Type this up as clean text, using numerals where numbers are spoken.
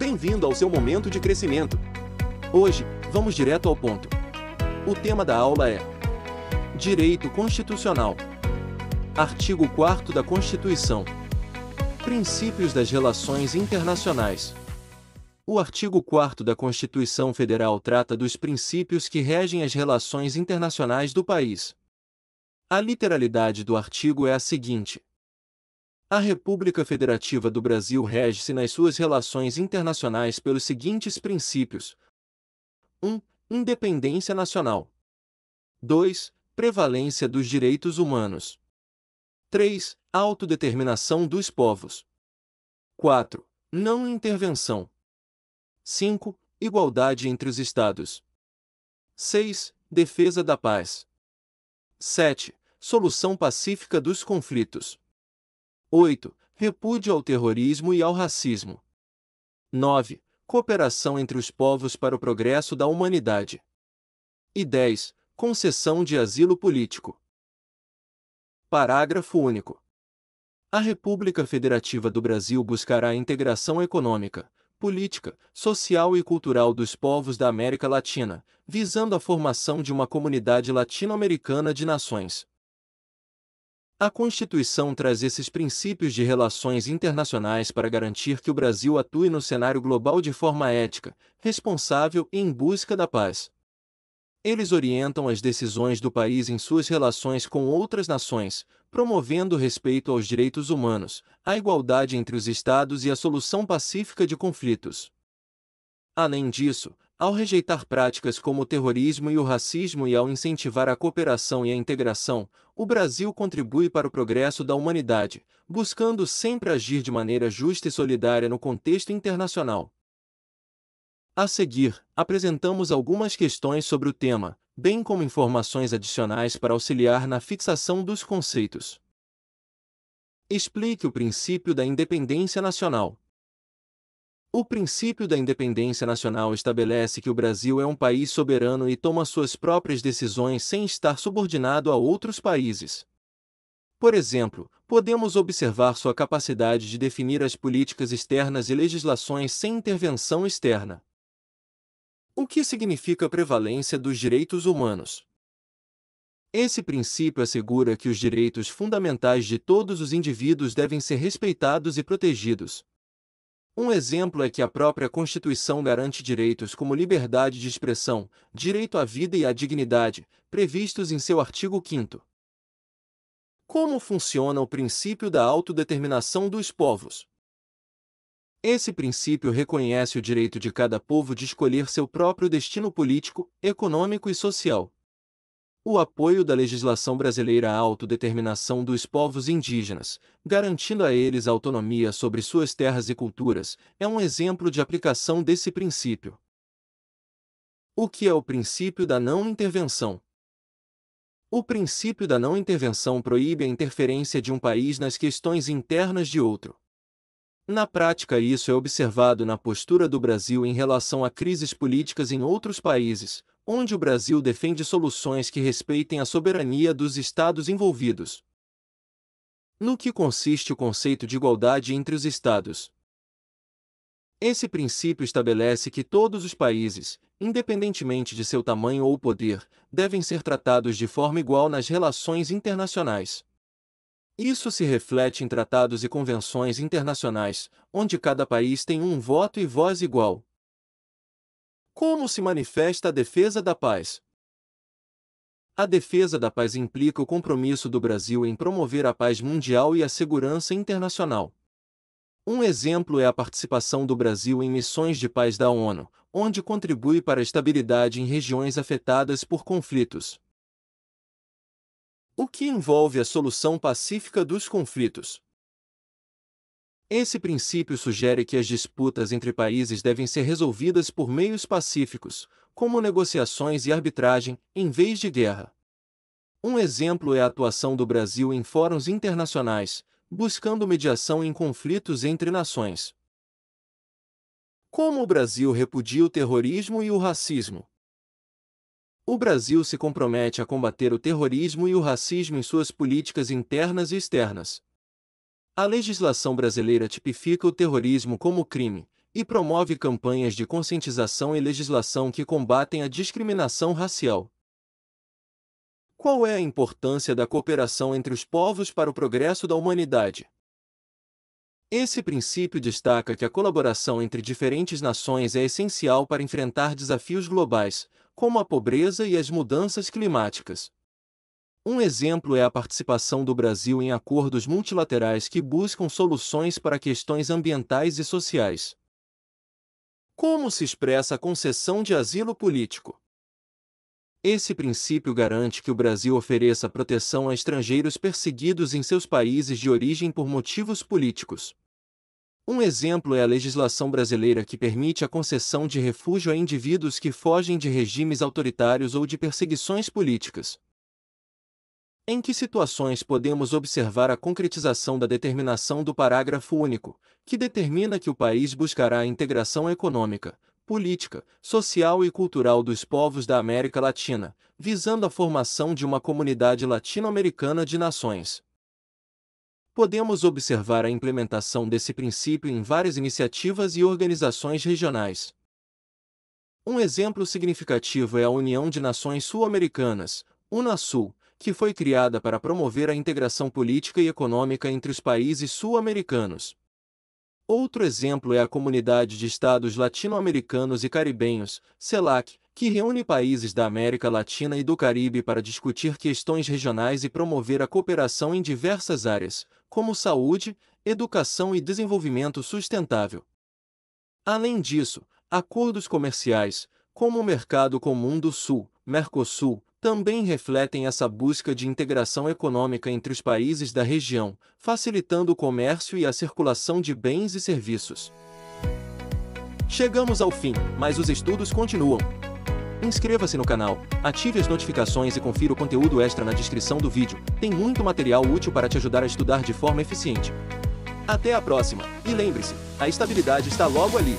Bem-vindo ao seu momento de crescimento. Hoje, vamos direto ao ponto. O tema da aula é Direito Constitucional. Artigo 4º da Constituição. Princípios das relações internacionais. O artigo 4º da Constituição Federal trata dos princípios que regem as relações internacionais do país. A literalidade do artigo é a seguinte: a República Federativa do Brasil rege-se nas suas relações internacionais pelos seguintes princípios: 1. Independência nacional. 2. Prevalência dos direitos humanos. 3. Autodeterminação dos povos. 4. Não intervenção. 5. Igualdade entre os Estados. 6. Defesa da paz. 7. Solução pacífica dos conflitos. 8. Repúdio ao terrorismo e ao racismo. 9. Cooperação entre os povos para o progresso da humanidade. E 10. Concessão de asilo político. Parágrafo único. A República Federativa do Brasil buscará a integração econômica, política, social e cultural dos povos da América Latina, visando a formação de uma comunidade latino-americana de nações. A Constituição traz esses princípios de relações internacionais para garantir que o Brasil atue no cenário global de forma ética, responsável e em busca da paz. Eles orientam as decisões do país em suas relações com outras nações, promovendo o respeito aos direitos humanos, a igualdade entre os Estados e a solução pacífica de conflitos. Além disso, ao rejeitar práticas como o terrorismo e o racismo e ao incentivar a cooperação e a integração, o Brasil contribui para o progresso da humanidade, buscando sempre agir de maneira justa e solidária no contexto internacional. A seguir, apresentamos algumas questões sobre o tema, bem como informações adicionais para auxiliar na fixação dos conceitos. Explique o princípio da independência nacional. O princípio da independência nacional estabelece que o Brasil é um país soberano e toma suas próprias decisões sem estar subordinado a outros países. Por exemplo, podemos observar sua capacidade de definir as políticas externas e legislações sem intervenção externa. O que significa prevalência dos direitos humanos? Esse princípio assegura que os direitos fundamentais de todos os indivíduos devem ser respeitados e protegidos. Um exemplo é que a própria Constituição garante direitos como liberdade de expressão, direito à vida e à dignidade, previstos em seu artigo 5º. Como funciona o princípio da autodeterminação dos povos? Esse princípio reconhece o direito de cada povo de escolher seu próprio destino político, econômico e social. O apoio da legislação brasileira à autodeterminação dos povos indígenas, garantindo a eles a autonomia sobre suas terras e culturas, é um exemplo de aplicação desse princípio. O que é o princípio da não intervenção? O princípio da não intervenção proíbe a interferência de um país nas questões internas de outro. Na prática, isso é observado na postura do Brasil em relação a crises políticas em outros países, onde o Brasil defende soluções que respeitem a soberania dos Estados envolvidos. No que consiste o conceito de igualdade entre os Estados? Esse princípio estabelece que todos os países, independentemente de seu tamanho ou poder, devem ser tratados de forma igual nas relações internacionais. Isso se reflete em tratados e convenções internacionais, onde cada país tem um voto e voz igual. Como se manifesta a defesa da paz? A defesa da paz implica o compromisso do Brasil em promover a paz mundial e a segurança internacional. Um exemplo é a participação do Brasil em missões de paz da ONU, onde contribui para a estabilidade em regiões afetadas por conflitos. O que envolve a solução pacífica dos conflitos? Esse princípio sugere que as disputas entre países devem ser resolvidas por meios pacíficos, como negociações e arbitragem, em vez de guerra. Um exemplo é a atuação do Brasil em fóruns internacionais, buscando mediação em conflitos entre nações. Como o Brasil repudia o terrorismo e o racismo? O Brasil se compromete a combater o terrorismo e o racismo em suas políticas internas e externas. A legislação brasileira tipifica o terrorismo como crime, e promove campanhas de conscientização e legislação que combatem a discriminação racial. Qual é a importância da cooperação entre os povos para o progresso da humanidade? Esse princípio destaca que a colaboração entre diferentes nações é essencial para enfrentar desafios globais, como a pobreza e as mudanças climáticas. Um exemplo é a participação do Brasil em acordos multilaterais que buscam soluções para questões ambientais e sociais. Como se expressa a concessão de asilo político? Esse princípio garante que o Brasil ofereça proteção a estrangeiros perseguidos em seus países de origem por motivos políticos. Um exemplo é a legislação brasileira que permite a concessão de refúgio a indivíduos que fogem de regimes autoritários ou de perseguições políticas. Em que situações podemos observar a concretização da determinação do parágrafo único, que determina que o país buscará a integração econômica, política, social e cultural dos povos da América Latina, visando a formação de uma comunidade latino-americana de nações? Podemos observar a implementação desse princípio em várias iniciativas e organizações regionais. Um exemplo significativo é a União de Nações Sul-Americanas, UNASUL, que foi criada para promover a integração política e econômica entre os países sul-americanos. Outro exemplo é a Comunidade de Estados Latino-Americanos e Caribenhos, CELAC, que reúne países da América Latina e do Caribe para discutir questões regionais e promover a cooperação em diversas áreas, como saúde, educação e desenvolvimento sustentável. Além disso, acordos comerciais, como o Mercado Comum do Sul, Mercosul, também refletem essa busca de integração econômica entre os países da região, facilitando o comércio e a circulação de bens e serviços. Chegamos ao fim, mas os estudos continuam. Inscreva-se no canal, ative as notificações e confira o conteúdo extra na descrição do vídeo. Tem muito material útil para te ajudar a estudar de forma eficiente. Até a próxima, e lembre-se, a estabilidade está logo ali.